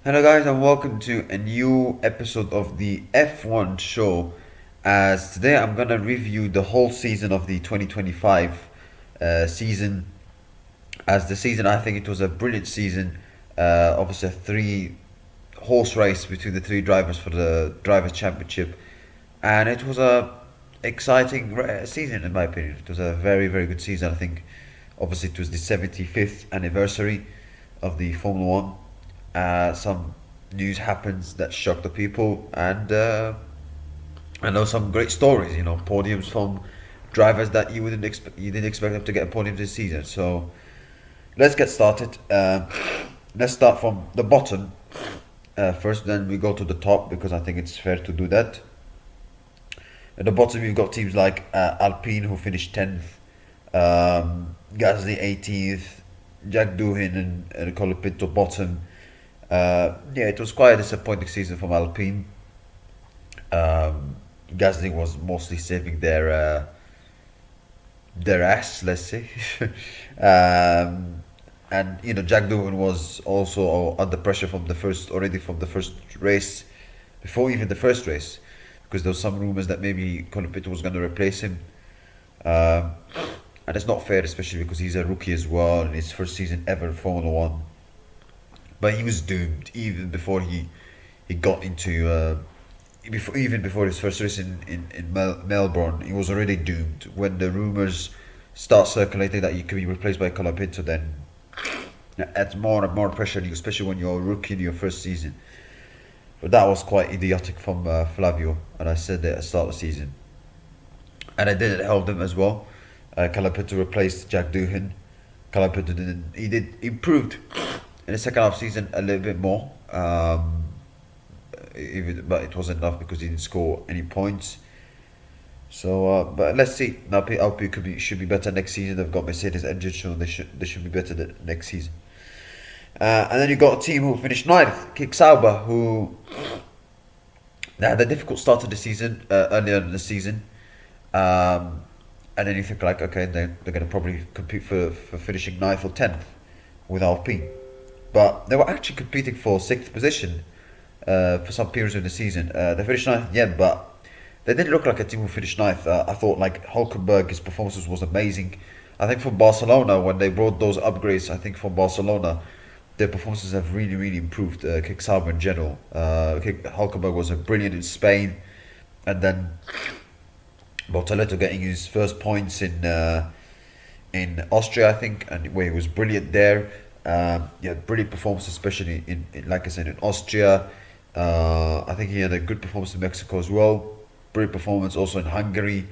Hello, guys, and welcome to a new episode of the F1 show. As today I'm gonna review the whole season of the 2025 season. As the season, I think it was a brilliant season. Obviously, a three horse race between the three drivers for the Drivers' Championship, and it was a exciting season in my opinion. It was a very good season. I think, obviously, it was the 75th anniversary of the Formula One. Some news happens that shocked the people, and I know some great stories. Podiums from drivers that you didn't expect them to get podiums this season. So let's get started. Let's start from the bottom first, then we go to the top because I think it's fair to do that. At the bottom, you've got teams like Alpine, who finished 10th, Gasly 18th, Jack Doohan and Colapinto bottom. Yeah, it was quite a disappointing season from Alpine. Gasly was mostly saving their ass, let's say. um, and Jack Doohan was also under pressure from the first race, before even the first race, because there was some rumors that maybe Colapinto was going to replace him. Um, and it's not fair, especially because he's a rookie as well, and his first season ever in Formula One. But he was doomed even before he got into even before his first race in Melbourne. He was already doomed when the rumors start circulating that he could be replaced by Colapinto. Then adds more and more pressure on you, especially when you're a rookie in your first season. But that was quite idiotic from Flavio, and I said that at the start of the season, and I didn't help them as well. Colapinto replaced Jack Doohan. Colapinto didn't. He did improved in the second half season a little bit more. But it wasn't enough because he didn't score any points. So, but let's see. Now, Alpine should be better next season. They've got Mercedes engine, so they should be better next season. And then you got a team who finished ninth, Kick Sauber, who they had a difficult start to the season earlier in the season. Um, and then you think like, okay, they're going to probably compete for finishing ninth or tenth with Alpine, but they were actually competing for sixth position for some periods of the season. They finished ninth at the end, but they didn't look like a team who finished ninth. I thought like Hulkenberg, his performances was amazing. I think from Barcelona, when they brought those upgrades, I think from Barcelona, their performances have really improved. Kick Sauber in general. Hulkenberg was brilliant in Spain, and then Bortoleto getting his first points in Austria, I think, and where he was brilliant there. Yeah, brilliant performance, especially in like I said, in Austria. I think he had a good performance in Mexico as well. Brilliant performance also in Hungary,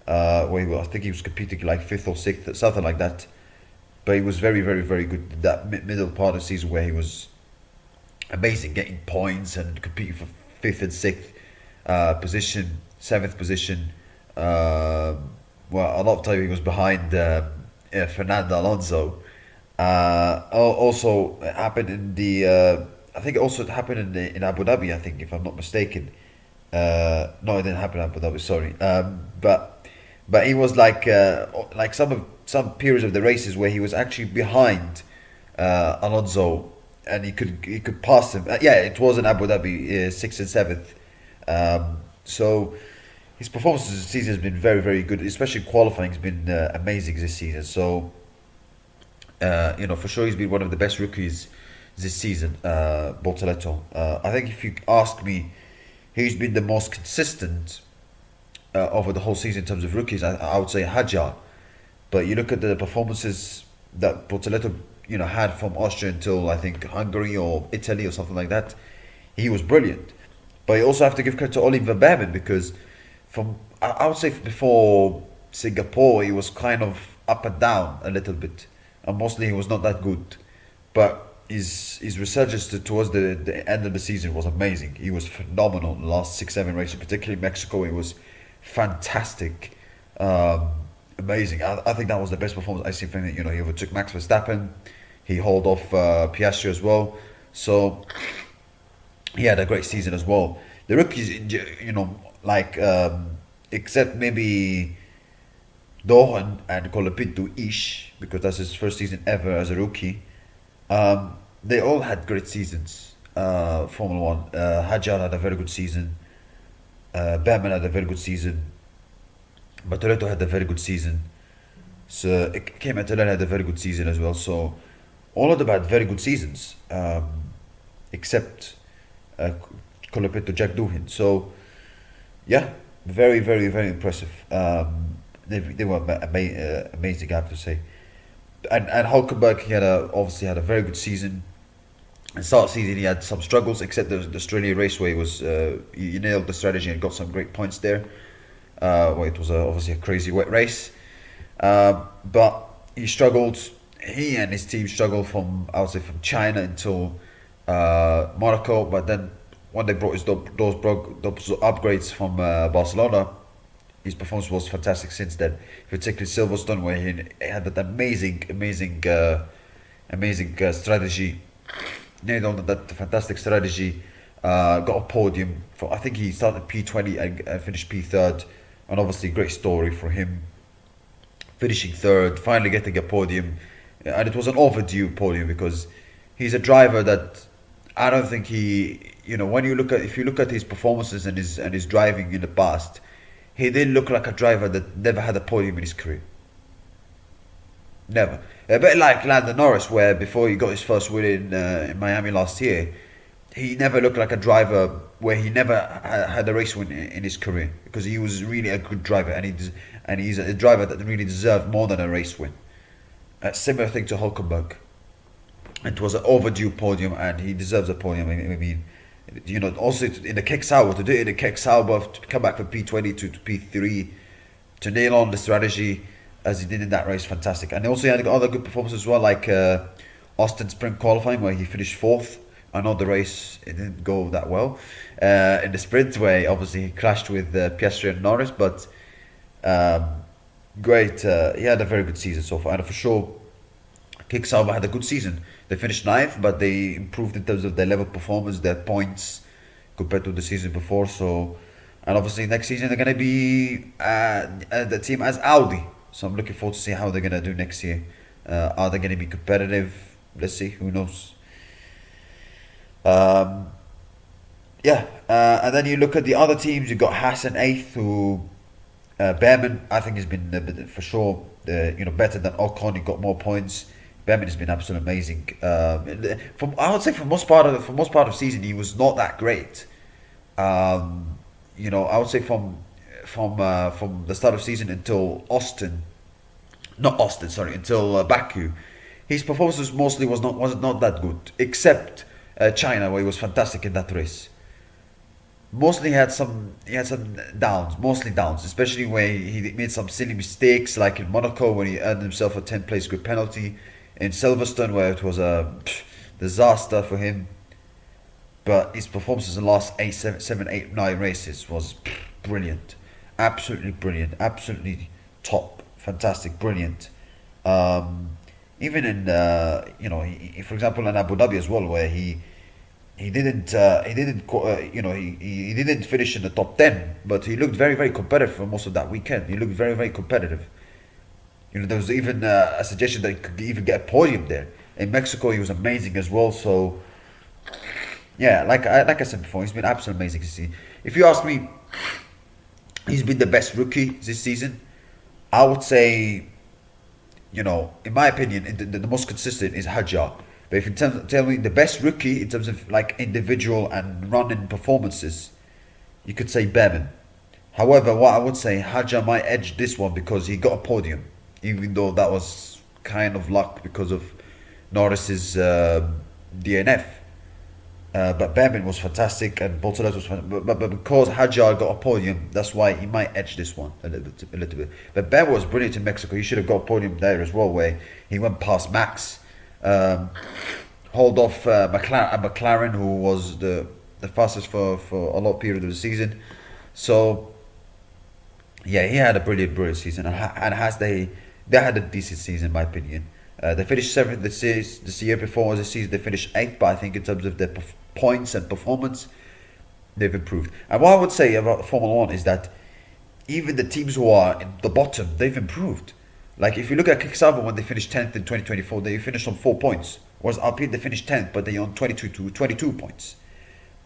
where I think he was competing like fifth or sixth, something like that. But he was very good in that middle part of the season where he was amazing, getting points and competing for fifth and sixth position, seventh position. Well, a lot of time he was behind Fernando Alonso. Also it happened in the. I think it also happened in Abu Dhabi. I think, if I'm not mistaken. No, it didn't happen in Abu Dhabi. Sorry. But he was like some periods of the races where he was actually behind Alonso, and he could pass him. Yeah, it was in Abu Dhabi, sixth and seventh. So his performances this season has been very good, especially qualifying has been amazing this season. So for sure he's been one of the best rookies this season, Bortoleto. I think if you ask me, he's been the most consistent over the whole season in terms of rookies. I would say Hadjar, but you look at the performances that Bortoleto had from Austria until I think Hungary or Italy or something like that. He was brilliant, but you also have to give credit to Oliver Behrman, because from I would say before Singapore he was kind of up and down a little bit, and mostly he was not that good. But his resurgence towards the end of the season was amazing. He was phenomenal in the last 6-7 races, particularly Mexico. He was fantastic, um, amazing. I think that was the best performance I've seen from him. He overtook Max Verstappen. He hauled off Piastri as well. So he had a great season as well. The rookies, like except maybe Dohan and Colapinto ish, because that's his first season ever as a rookie. They all had great seasons. Formula One. Hadjar had a very good season. Batman had a very good season. Batoretto had a very good season. So Kematella had a very good season as well. So all of them had very good seasons, except uh, Colopetto Jack Doohin. So yeah, very, very, very impressive. They were amazing, I have to say. And Hulkenberg, he obviously had a very good season. At the start of the season, he had some struggles, except the Australia Raceway was he nailed the strategy and got some great points there. Well, it was obviously a crazy wet race, but he struggled. He and his team struggled from, I would say, from China until Monaco. But then when they brought those upgrades from Barcelona, his performance was fantastic since then. Particularly Silverstone, where he had that amazing strategy, nailed on that fantastic strategy. Got a podium for, I think he started P20 and finished P3rd, and obviously great story for him. Finishing third, finally getting a podium, and it was an overdue podium because he's a driver that I don't think when if you look at his performances and his driving in the past, he didn't look like a driver that never had a podium in his career. Never. A bit like Lando Norris, where before he got his first win in Miami last year, he never looked like a driver where he never had a race win in his career, because he was really a good driver, and he's a driver that really deserved more than a race win. Similar thing to Hulkenberg. It was an overdue podium, and he deserves a podium. I mean, also in the Kick Sauber, to do it in the Kick Sauber, to come back from P20 to P3, to nail on the strategy as he did in that race, fantastic. And he also had other good performances as well, like Austin Sprint qualifying, where he finished fourth. I know the race, it didn't go that well in the sprint, where obviously he clashed with Piastri and Norris, but great. He had a very good season so far, and for sure, Kick Sauber had a good season. They finished ninth, but they improved in terms of their level performance, their points compared to the season before. So, and obviously next season they're going to be the team as Audi. So I'm looking forward to see how they're going to do next year. Are they going to be competitive? Let's see. Who knows? Yeah, and then you look at the other teams. You got Haas in eighth, who Behrman I think has been for sure better than Ocon. He got more points. Behrman has been absolutely amazing. I would say for most part of the season he was not that great. I would say from the start of season until until Baku, his performances mostly was not that good, except China, where he was fantastic in that race. Mostly he had some mostly downs, especially where he made some silly mistakes, like in Monaco when he earned himself a 10th place grid penalty, in Silverstone where it was a disaster for him. But his performances in the last 9 races was brilliant, absolutely, top, fantastic, brilliant. Even in for example in Abu Dhabi as well, where he didn't finish in the top 10, but he looked very, very competitive for most of that weekend. He looked very, very competitive. There was even a suggestion that he could even get a podium there. In Mexico, he was amazing as well. So yeah, like I said before, he's been absolutely amazing to see. If you ask me, he's been the best rookie this season. I would say, in my opinion, the most consistent is Hadjar. But if you tell me the best rookie in terms of like individual and running performances, you could say Behrman. However, what I would say, Hadjar might edge this one because he got a podium, even though that was kind of luck because of Norris's DNF. But Behrman was fantastic and Boltolet was fantastic. But because Hadjar got a podium, that's why he might edge this one a little bit. But Behrman was brilliant in Mexico. He should have got a podium there as well, where he went past Max. Hold off McLaren, who was the fastest for a lot of period of the season. So yeah, he had a brilliant season, and they had a decent season in my opinion. They finished seventh this year. Before the season they finished eighth, but I think in terms of their points and performance, they've improved. And what I would say about Formula One is that even the teams who are in the bottom, they've improved. Like if you look at Kickstarter, when they finished 10th in 2024, they finished on 4 points, whereas Alpine they finished 10th, but they on 22 points.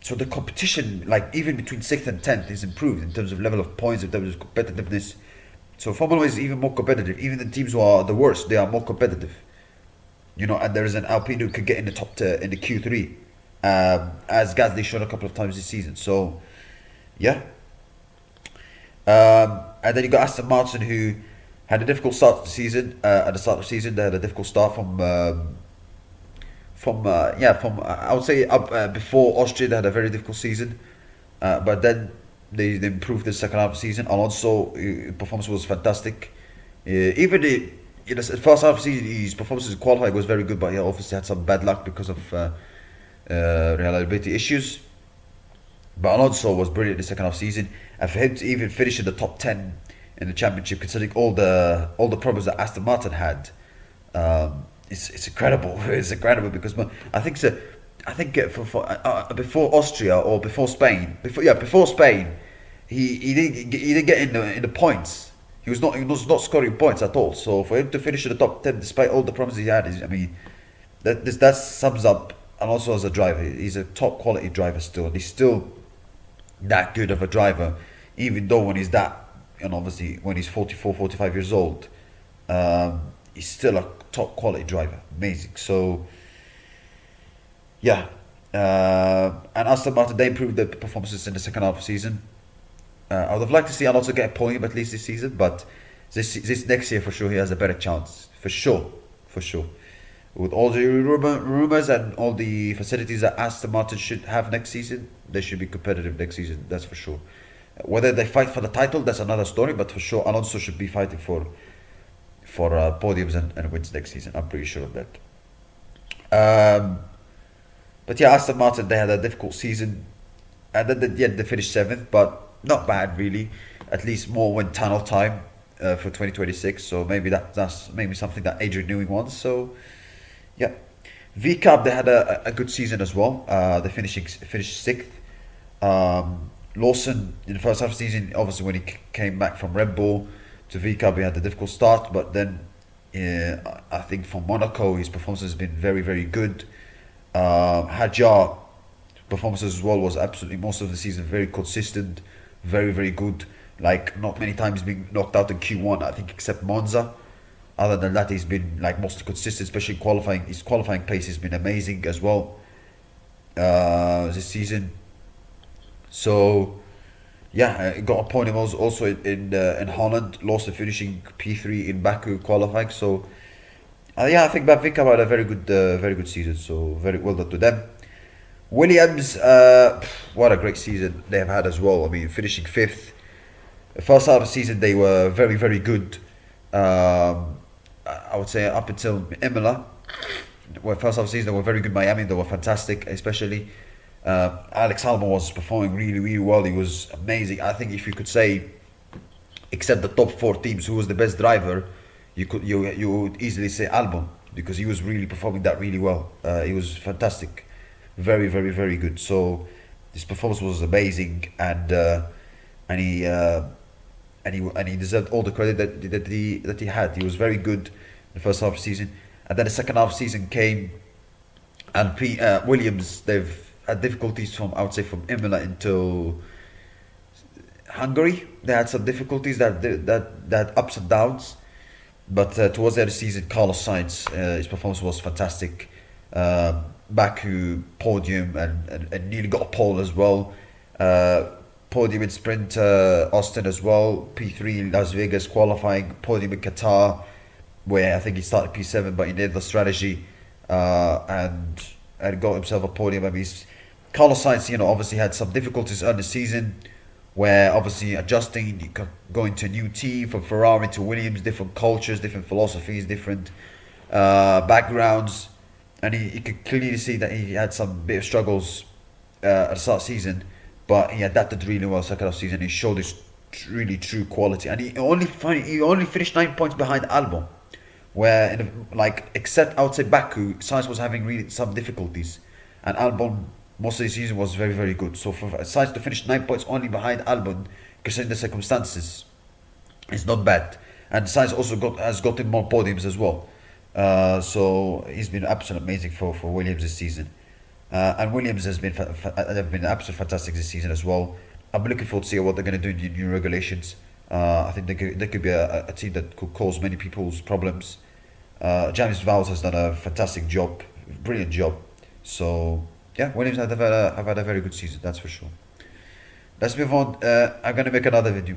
So the competition, like even between 6th and 10th, is improved in terms of level of points, in terms of competitiveness. So Formula One is even more competitive. Even the teams who are the worst, they are more competitive. And there is an Alpine who could get in the in the Q3, as Gasly showed a couple of times this season. So, yeah. And then you got Aston Martin, who had a difficult start to the season. At the start of the season, they had a difficult start from I would say up before Austria. They had a very difficult season, but then they improved the second half of the season. Alonso performance was fantastic. Even in the first half of the season, his performance in qualifying was very good, but he obviously had some bad luck because of reliability issues. But Alonso was brilliant in the second half of the season, and for him to even finish in the top 10 in the championship, considering all the problems that Aston Martin had, it's incredible. It's incredible because I think before Austria or before Spain, he didn't get in the points. He was not scoring points at all. So for him to finish in the top 10 despite all the problems he had, I mean, that sums up. And also as a driver, he's a top quality driver still. And he's still that good of a driver, even though when he's that, and obviously when he's 44, 45 years old, he's still a top quality driver. Amazing. So, yeah. And Aston Martin, they improved their performances in the second half of the season. I would have liked to see Alonso get a podium at least this season, but this next year for sure he has a better chance. For sure. For sure. With all the rumors and all the facilities that Aston Martin should have next season, they should be competitive next season. That's for sure. Whether they fight for the title, that's another story. But for sure, Alonso should be fighting for podiums and wins next season. I'm pretty sure of that. But yeah, Aston Martin, they had a difficult season, and then they finished 7th, but not bad really. At least more win tunnel time for 2026. So maybe that's maybe something that Adrian Newey wants. So. Yeah, V Cup they had a good season as well. They finished 6th. Lawson in the first half of the season, obviously when he came back from Red Bull to V Cup, he had a difficult start, but then I think from Monaco his performance has been very very good. Hadjar performance as well was absolutely most of the season very consistent, very very good. Like not many times being knocked out in Q1, I think except Monza. Other than that, he's been like mostly consistent, especially qualifying. His qualifying pace has been amazing as well this season. So yeah, got a point also in Holland, lost the finishing P3 in Baku qualifying. So yeah, I think Benfica had a very good season. So very well done to them. Williams, what a great season they have had as well. I mean, finishing 5th. The first half of the season they were very very good. I would say up until Imola, where first half of the season they were very good. Miami, they were fantastic, especially Alex Albon was performing really really well. He was amazing. I think if you could say, except the top 4 teams, who was the best driver, you would easily say Albon, because he was really performing that really well. He was fantastic, very very very good. So his performance was amazing, and he. And he deserved all the credit that he had. He was very good in the first half of the season, and then the second half of the season came, and Williams they've had difficulties from I would say from Imola into Hungary. They had some difficulties that ups and downs, but towards the end of the season, Carlos Sainz his performance was fantastic. Baku podium and nearly got a pole as well. Podium in sprint Austin as well, P3 in Las Vegas qualifying, podium in Qatar, where I think he started P7 but he did the strategy and got himself a podium. I mean, Carlos Sainz, obviously had some difficulties early the season, where obviously adjusting, going to a new team from Ferrari to Williams, different cultures, different philosophies, different backgrounds, and he could clearly see that he had some bit of struggles at the start of the season. But he adapted really well second half season. He showed his really true quality, and he only finished 9 points behind Albon, where except I would say Baku, Sainz was having really some difficulties, and Albon most of the season was very very good. So for Sainz to finish 9 points only behind Albon, considering the circumstances, it's not bad. And Sainz also has gotten more podiums as well. So he's been absolutely amazing for Williams this season. And Williams has been have been absolutely fantastic this season as well. I'm looking forward to see what they're going to do in the new regulations. I think they could be a team that could cause many people's problems. James Vowles has done a fantastic job, brilliant job. So yeah, Williams have had a very good season, that's for sure. Let's move on. I'm going to make another video.